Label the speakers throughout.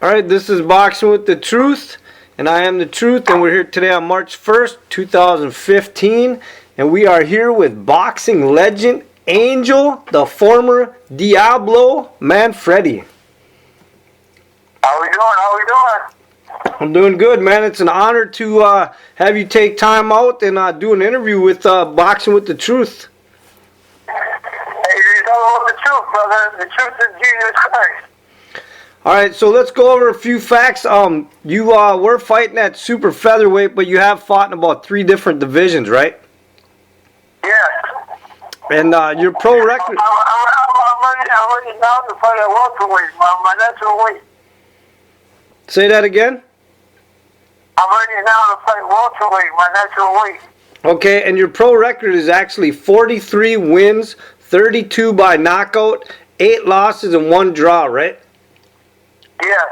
Speaker 1: All right, this is Boxing with the Truth, and I am the Truth, and we're here today on March 1st, 2015, and we are here with boxing legend Angel, the former Diablo, Manfredy.
Speaker 2: How we doing?
Speaker 1: I'm doing good, man. It's an honor to have you take time out and do an interview with Boxing with the Truth.
Speaker 2: Hey, you're talking about the truth, brother. The truth is Jesus Christ.
Speaker 1: All right, so let's go over a few facts. You were fighting at super featherweight, but you have fought in about 3 different divisions, right?
Speaker 2: Yes.
Speaker 1: And your pro record.
Speaker 2: I'm ready now to fight at welterweight, my natural weight.
Speaker 1: Say that again.
Speaker 2: I'm ready now to fight welterweight, my natural weight.
Speaker 1: Okay, and your pro record is actually 43 wins, 32 by knockout, 8 losses, and 1 draw, right?
Speaker 2: Yes.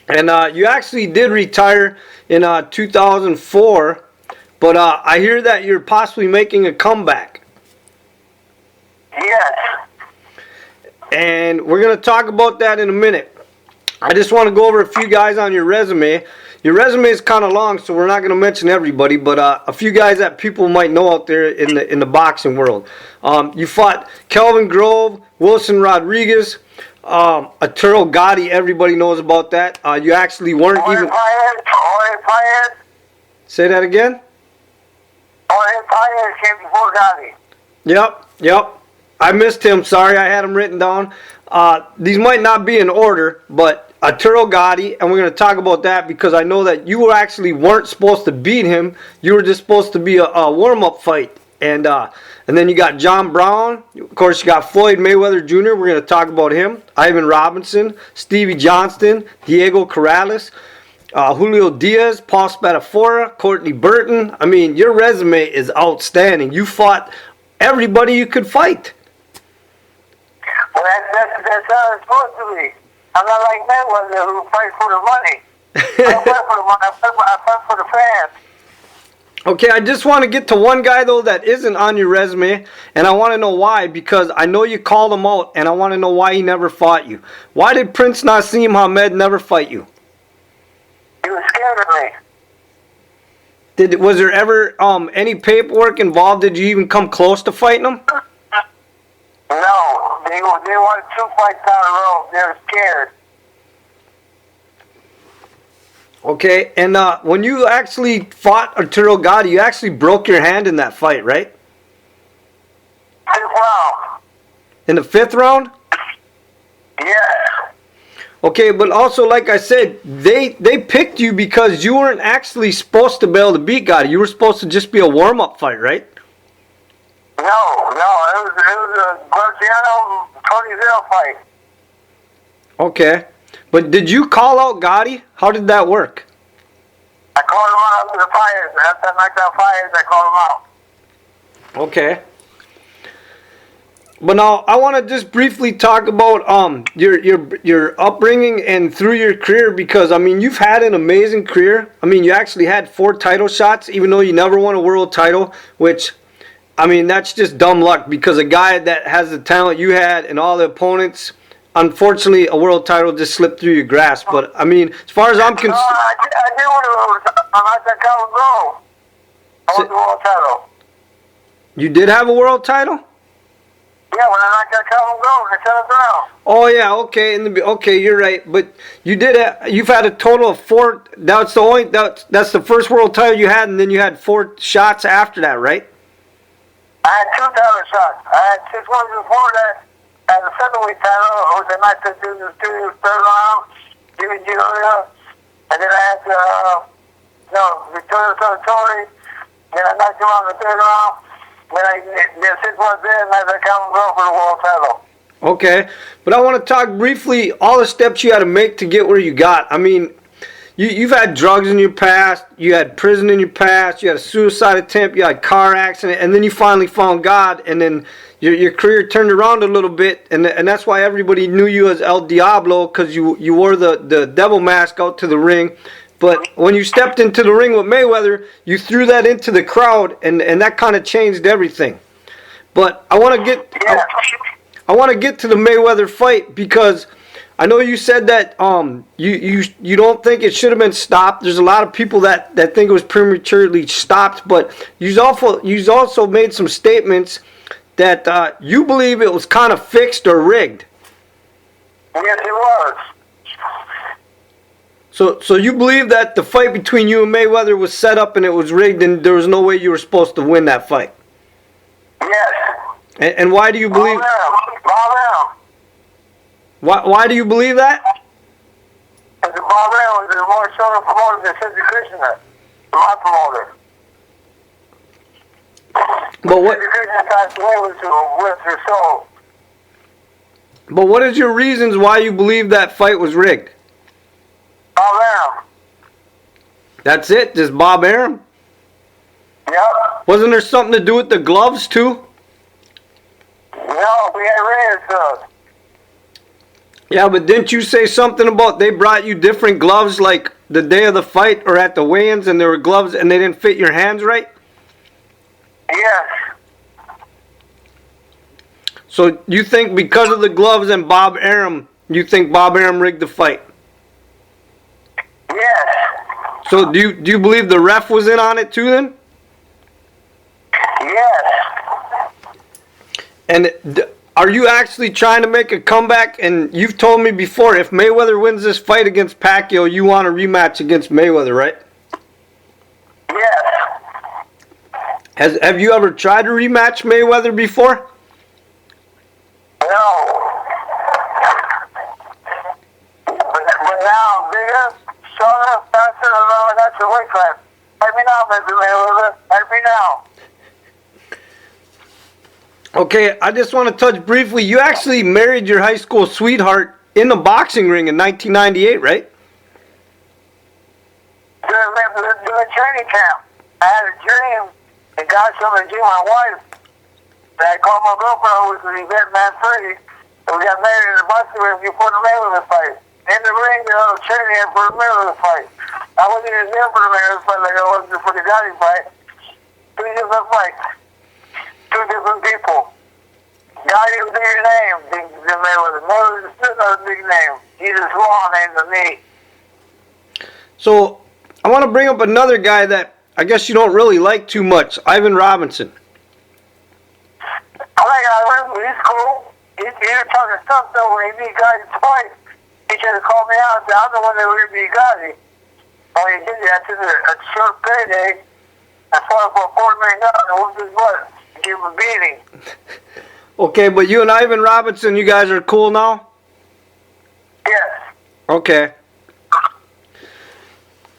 Speaker 1: And you actually did retire in 2004, but I hear that you're possibly making a comeback.
Speaker 2: Yes.
Speaker 1: And we're going to talk about that in a minute. I just want to go over a few guys on your resume. Your resume is kind of long, so we're not going to mention everybody, but a few guys that people might know out there in the boxing world. You fought Kelvin Grove, Wilson Rodriguez, Arturo Gatti. Everybody knows about that. You actually weren't even. Say that again.
Speaker 2: Came before Gatti.
Speaker 1: Yep. I missed him. Sorry, I had him written down. These might not be in order, but Arturo Gatti, and we're going to talk about that because I know that you actually weren't supposed to beat him. You were just supposed to be a warm-up fight. And then you got John Brown. Of course, you got Floyd Mayweather Jr. We're going to talk about him. Ivan Robinson, Stevie Johnston, Diego Corrales, Julio Diaz, Paul Spadafora, Courtney Burton. I mean, your resume is outstanding. You fought everybody you could fight.
Speaker 2: Well, that's how it's supposed to be. I'm not like Mayweather who fights for the money. I don't fight for the money. I fight for the fans.
Speaker 1: Okay, I just want to get to one guy, though, that isn't on your resume, and I want to know why, because I know you called him out, and I want to know why he never fought you. Why did Prince Nassim Hamed never fight you?
Speaker 2: He was scared of me.
Speaker 1: Was there ever any paperwork involved? Did you even come close to fighting him?
Speaker 2: No, they wanted 2 fights down the road. They were scared.
Speaker 1: Okay, and when you actually fought Arturo Gatti, you actually broke your hand in that fight, right?
Speaker 2: 5th round.
Speaker 1: In the 5th round?
Speaker 2: Yes.
Speaker 1: Okay, but also, like I said, they picked you because you weren't actually supposed to be able to beat Gatti. You were supposed to just be a warm-up fight, right?
Speaker 2: No, it was a Graziano 20-0 fight.
Speaker 1: Okay. But did you call out Gatti? How did that work?
Speaker 2: I called him out after the fires. After I knocked out fires, I called him out.
Speaker 1: Okay. But now I want to just briefly talk about your upbringing and through your career, because I mean you've had an amazing career. I mean you actually had 4 title shots, even though you never won a world title, which I mean that's just dumb luck, because a guy that has the talent you had and all the opponents, unfortunately, a world title just slipped through your grasp. But, I mean, as far as I'm concerned...
Speaker 2: I did win a world title. I'm not that Kelvin Grove. I won the world title.
Speaker 1: You did have a world title?
Speaker 2: Yeah, when I knocked out Kelvin Grove in the 7th round.
Speaker 1: Oh, yeah, okay. Okay, you're right. But you've had a total of 4... That's the first world title you had, and then you had 4 shots after that, right?
Speaker 2: I had 2 title shots. I had 6 ones before that. And the featherweight title, which I knocked out in the 3rd round, Jimmy Giulia, and then I had Victoria Sartori, then I knocked him out in the 3rd round, then 6 months in, and I Kelvin Grove for the world title.
Speaker 1: Okay, but I want to talk briefly all the steps you had to make to get where you got. I mean, you've had drugs in your past, you had prison in your past, you had a suicide attempt, you had a car accident, and then you finally found God, and then your career turned around a little bit, and that's why everybody knew you as El Diablo, because you wore the devil mask out to the ring. But when you stepped into the ring with Mayweather, you threw that into the crowd, and that kind of changed everything. But I want to get to the Mayweather fight, because I know you said that you don't think it should have been stopped. There's a lot of people that think it was prematurely stopped, but you've also made some statements that you believe it was kind of fixed or rigged.
Speaker 2: Yes, it was.
Speaker 1: So you believe that the fight between you and Mayweather was set up and it was rigged, and there was no way you were supposed to win that fight?
Speaker 2: Yes.
Speaker 1: And why do you believe? Why do you believe that?
Speaker 2: Because Bob Arum was a more stronger promoter than Sidney Krishna, my promoter.
Speaker 1: But what?
Speaker 2: Sidney Krishna passed away with her soul.
Speaker 1: But what is your reasons why you believe that fight was rigged?
Speaker 2: Bob Arum.
Speaker 1: That's it? Just Bob Arum?
Speaker 2: Yep.
Speaker 1: Wasn't there something to do with the gloves too?
Speaker 2: No, we had red stuff.
Speaker 1: Yeah, but didn't you say something about they brought you different gloves like the day of the fight or at the weigh-ins, and there were gloves and they didn't fit your hands right?
Speaker 2: Yes.
Speaker 1: So you think because of the gloves and Bob Arum, you think Bob Arum rigged the fight?
Speaker 2: Yes.
Speaker 1: So do you believe the ref was in on it too then?
Speaker 2: Yes.
Speaker 1: And are you actually trying to make a comeback? And you've told me before, if Mayweather wins this fight against Pacquiao, you want a rematch against Mayweather, right?
Speaker 2: Yes.
Speaker 1: Have you ever tried to rematch Mayweather before?
Speaker 2: No. But now I'm bigger, stronger, faster, and all that's the weight class. Help me now, Mr. Mayweather. Help me now.
Speaker 1: Okay, I just want to touch briefly. You actually married your high school sweetheart in the boxing ring in 1998, right?
Speaker 2: During training camp, I had a dream, and God showed me a dream my wife. And I called my girlfriend, who was the event Manfredy, and we got married in the boxing ring before the Mayweather fight. In the ring, they were training for the Mayweather fight. I wasn't even there for the Mayweather fight like I was for the Gotti fight. 2 different fights. 2 different people. Gotti was a bigger name than Mayweather. Mayweather is still not a big name. He's a small name to me.
Speaker 1: So I want to bring up another guy that I guess you don't really like too much, Ivan Robinson.
Speaker 2: I like Ivan. He's cool. He was talking stuff though when he beat Gotti twice. He tried to call me out and say, I'm the one that would beat Gotti. Well, he did that. I took a short payday. I fought for $4 million and whooped his butt. Give him a beating.
Speaker 1: Okay, but you and Ivan Robinson, you guys are cool now?
Speaker 2: Yes.
Speaker 1: Okay.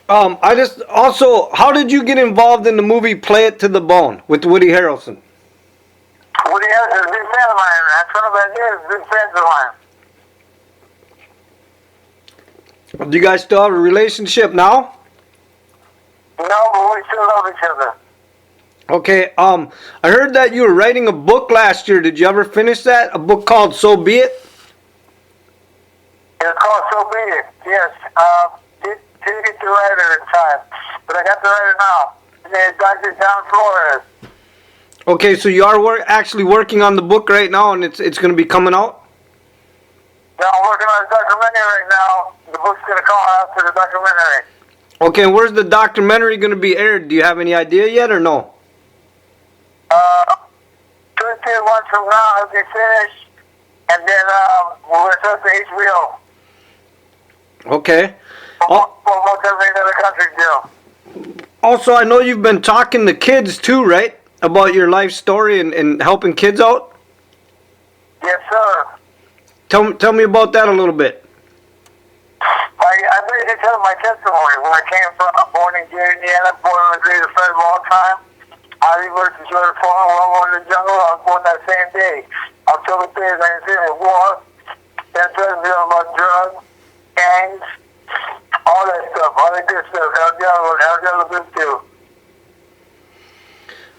Speaker 1: I just also, how did you get involved in the movie Play It to the Bone with Woody Harrelson?
Speaker 2: Woody Harrelson is a big fan of mine. That's one of my years, big friends of mine.
Speaker 1: Do you guys still have a relationship now?
Speaker 2: No, but we still love each other.
Speaker 1: Okay, I heard that you were writing a book last year. Did you ever finish that? A book called So Be It?
Speaker 2: It's called So Be It, yes. Didn't get to write it in time, but I got to write it now. His name is Dr. John Flores.
Speaker 1: Okay, so you are actually working on the book right now, and it's going to be coming out?
Speaker 2: No, I'm working on a documentary right now. The book's going to come out after the documentary. Okay,
Speaker 1: where's the documentary going to be aired? Do you have any idea yet or no?
Speaker 2: 2 to 3 months from now, it'll be finished, and then we'll start to HBO.
Speaker 1: Okay.
Speaker 2: Almost every other country do.
Speaker 1: Also, I know you've been talking to kids too, right? About your life story and helping kids out?
Speaker 2: Yes, sir.
Speaker 1: Tell me about that a little bit.
Speaker 2: I basically tell my testimony, where I came from, born in Gary, Indiana, born in the greatest friend of all time. I reversed the Jordan Farm, I in the jungle, I was born that same day. October 3rd, 1970, war. Then started dealing about drugs, gangs, all that stuff, all that good stuff. How the other good too.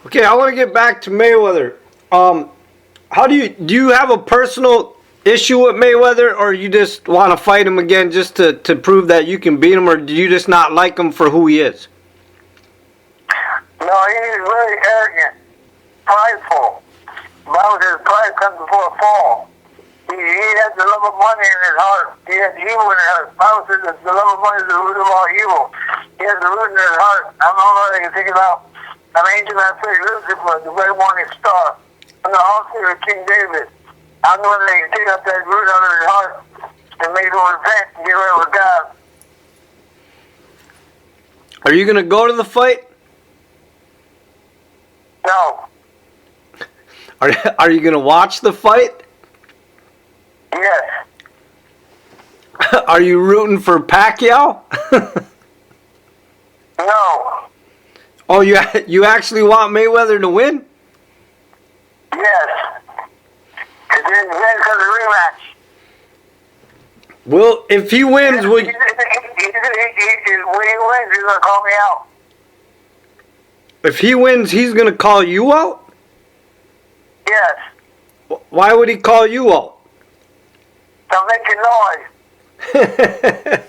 Speaker 1: Okay, I want to get back to Mayweather. How do you have a personal issue with Mayweather, or you just want to fight him again just to prove that you can beat him, or do you just not like him for who he is?
Speaker 2: No, he's very arrogant, prideful. His pride comes before a fall. He has the love of money in his heart. He has evil in his heart. The Bible says that the love of money is the root of all evil. He has the root in his heart. I'm the only one that can take it out. I'm angel that played Lucifer, the very morning star. I'm the offspring of King David. I'm the one that can take out that root out of his heart and make him repent and get right with God.
Speaker 1: Are you going to go to the fight?
Speaker 2: No.
Speaker 1: Are you going to watch the fight?
Speaker 2: Yes.
Speaker 1: Are you rooting for Pacquiao?
Speaker 2: No.
Speaker 1: Oh, you actually want Mayweather to win?
Speaker 2: Yes. And then comes the rematch.
Speaker 1: Well, if he wins,
Speaker 2: When he wins, he's going to call me out.
Speaker 1: if he wins, he's going to call you out?
Speaker 2: Yes.
Speaker 1: Why would he call you out?
Speaker 2: I'm making noise.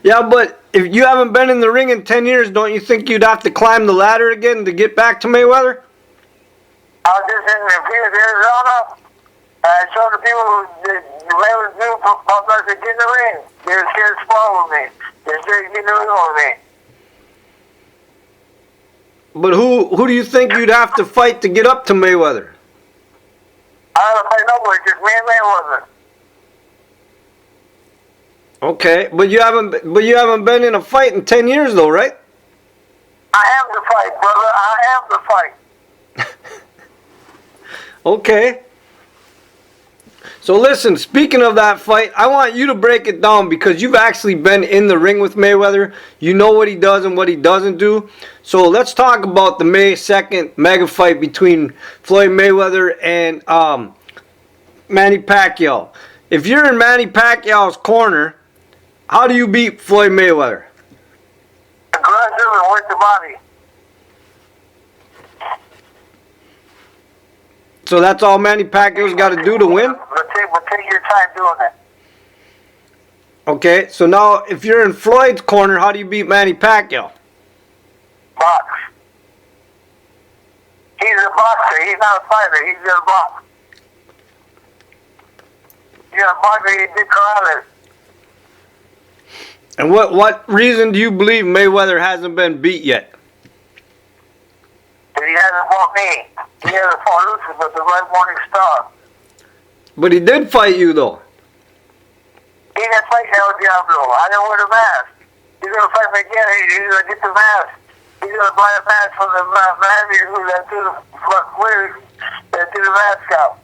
Speaker 1: Yeah, but if you haven't been in the ring in 10 years, don't you think you'd have to climb the ladder again to get back to Mayweather?
Speaker 2: I was just in Phoenix, Arizona. I showed the people that Mayweather do about to get in the ring. They were scared to spar with me. They were scared to get in the ring with me.
Speaker 1: But who do you think you'd have to fight to get up to Mayweather?
Speaker 2: I don't fight nobody, just me and Mayweather.
Speaker 1: Okay, but you haven't been in a fight in 10 years though, right?
Speaker 2: I am the fight, brother. I am the fight.
Speaker 1: Okay. So listen, speaking of that fight, I want you to break it down because you've actually been in the ring with Mayweather. You know what he does and what he doesn't do. So let's talk about the May 2nd mega fight between Floyd Mayweather and Manny Pacquiao. If you're in Manny Pacquiao's corner, how do you beat Floyd Mayweather?
Speaker 2: Aggressive and work the body.
Speaker 1: So that's all Manny Pacquiao's got to do to win?
Speaker 2: But take your time doing it.
Speaker 1: Okay, so now if you're in Floyd's corner, how do you beat Manny Pacquiao?
Speaker 2: Box. He's a boxer. He's not a fighter. He's just a box. He's a boxer. He's a big karate.
Speaker 1: And what reason do you believe Mayweather hasn't been beat yet?
Speaker 2: But he hasn't fought me. He hasn't fought Lucifer, the right morning star.
Speaker 1: But he did fight you though.
Speaker 2: He didn't fight El Diablo. I didn't wear the mask. He's going to fight me again. He's going to get the mask. He's going to buy a mask from the manager who that did the mask out.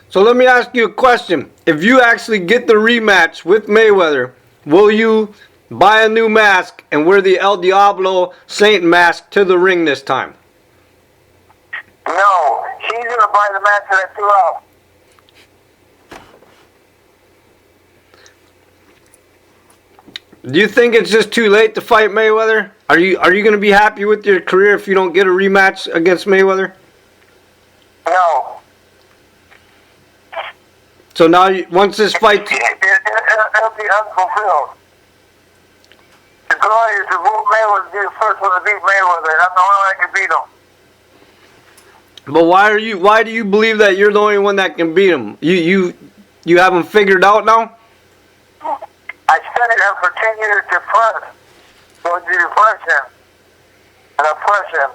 Speaker 1: So let me ask you a question. If you actually get the rematch with Mayweather, will you buy a new mask and wear the El Diablo Saint mask to the ring this time?
Speaker 2: No. He's going to buy the mask that I threw out.
Speaker 1: Do you think it's just too late to fight Mayweather? Are you going to be happy with your career if you don't get a rematch against Mayweather?
Speaker 2: No.
Speaker 1: So now, once this fight...
Speaker 2: It'll be unfulfilled. The goal is to move Mayweather to be the first one to beat Mayweather, and I'm the only one that can beat him.
Speaker 1: But why do you believe that you're the only one that can beat him? You haven't figured out now?
Speaker 2: I studied him for 10 years to press. So to press him. And I press him.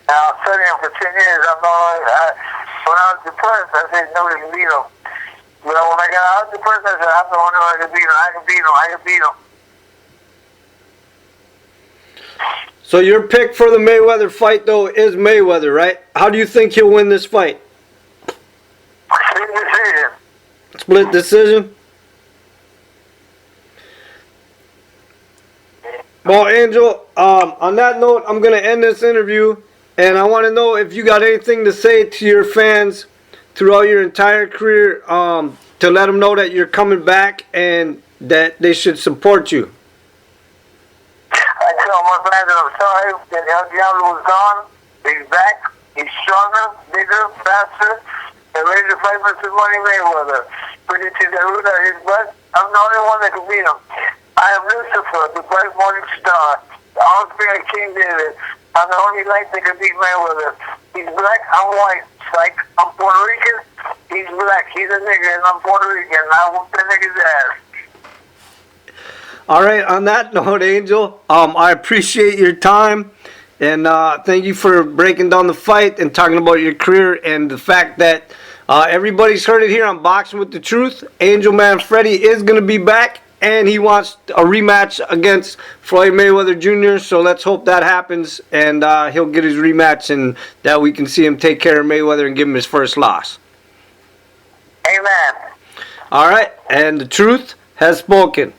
Speaker 2: And I studied him for 10 years. When I was depressed, I said nobody can beat him. But when I got out of depressed, I said I'm the only one that can beat him. I can beat him. I can beat him.
Speaker 1: So your pick for the Mayweather fight, though, is Mayweather, right? How do you think he'll win this fight?
Speaker 2: Split decision.
Speaker 1: Split decision? Well, Angel, on that note, I'm going to end this interview. And I want to know if you got anything to say to your fans throughout your entire career to let them know that you're coming back and that they should support you.
Speaker 2: I tell my fans that I'm sorry that El Diablo was gone. He's back. He's stronger, bigger, faster, and ready to fight Mr. Money Mayweather. Put it to the root of his blood. I'm the only one that can beat him. I am Lucifer, the bright morning star, the offspring of King David. I'm the only light that can beat Mayweather. He's black, I'm white. Like, I'm Puerto Rican, he he's black, he's a nigger, and I'm Puerto Rican, and I whoop that nigga's ass.
Speaker 1: All right, on that note, Angel, I appreciate your time, and thank you for breaking down the fight and talking about your career and the fact that everybody's heard it here on Boxing with the Truth. Angel Manfredy is going to be back, and he wants a rematch against Floyd Mayweather Jr., so let's hope that happens, and he'll get his rematch, and that we can see him take care of Mayweather and give him his first loss.
Speaker 2: Amen.
Speaker 1: All right, and the truth has spoken.